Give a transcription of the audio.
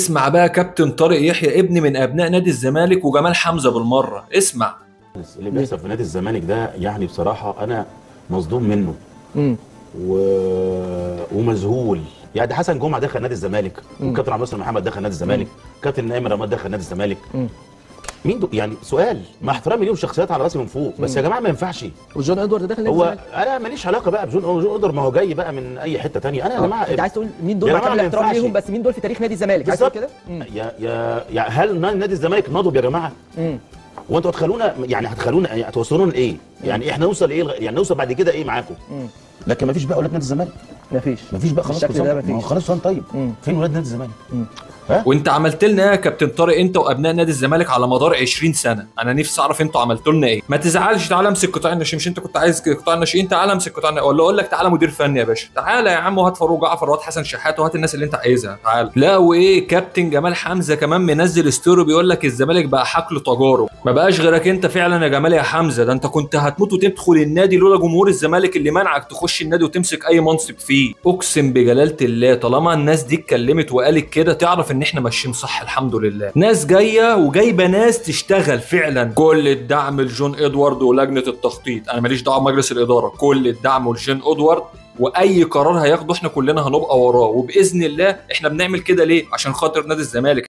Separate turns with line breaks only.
اسمع بقى كابتن طارق يحيى ابن من ابناء نادي الزمالك وجمال حمزه بالمره. اسمع
اللي بيحصل في نادي الزمالك ده يعني بصراحه انا مصدوم منه. و... ومذهول. يعني ده حسن جمعه دخل نادي الزمالك، والكابتن عبد الناصر محمد دخل نادي الزمالك، كابتن ايمن رماد دخل نادي الزمالك. مين يعني سؤال مع احترامي ليهم شخصيات على راسي من فوق، بس يا جماعه ما ينفعش.
وجون ادوارد داخل نادي الزمالك.
انا ماليش علاقه بقى بجون ادوارد، ما هو جاي بقى من اي حته ثانيه. انا يا جماعه
انت عايز تقول مين دول؟ مع كامل الاحترام ليهم، بس مين دول في تاريخ نادي الزمالك؟ عايز تقول كده؟
يا هل نادي الزمالك نضب يا جماعه؟ وانتوا هتخلونا يعني هتوصلونا لايه؟ يعني احنا نوصل ايه؟ يعني نوصل بعد كده ايه معاكم؟ لكن ما فيش بقى ولاد نادي الزمالك. ما فيش بقى خلاص. خلاص طيب. فين ولاد نادي الزمالك؟
وانت عملت لنا ايه يا كابتن طارق انت وابناء نادي الزمالك على مدار 20 سنه؟ انا نفسي اعرف انتوا عملتوا لنا ايه. ما تزعلش، تعالى امسك قطاع الناشئين. مش انت كنت عايز قطاع الناشئين؟ تعالى امسك قطاع الناشئين، ولا اقول لك تعالى مدير فني يا باشا. تعالى يا عم، وهات فاروق جعفر وهات حسن شحات وهات الناس اللي انت عايزها. تعالى. لا وايه، كابتن جمال حمزه كمان منزل ستوري بيقول لك الزمالك بقى حقل تجارب. ما بقاش غيرك انت فعلا يا جمال يا حمزه. ده انت كنت هتموت وتدخل النادي لولا جمهور الزمالك اللي منعك تخش النادي وتمسك اي منصب فيه. اقسم بجلاله الله طالما الناس دي اتكلمت وقالت كده تعرف ان احنا ماشيين صح. الحمد لله ناس جايه وجايبه ناس تشتغل فعلا. كل الدعم لجون ادوارد ولجنه التخطيط. انا ماليش دعوه بمجلس الاداره، كل الدعم لجون ادوارد، واي قرار هياخده احنا كلنا هنبقى وراه. وباذن الله احنا بنعمل كده ليه؟ عشان خاطر نادي الزمالك.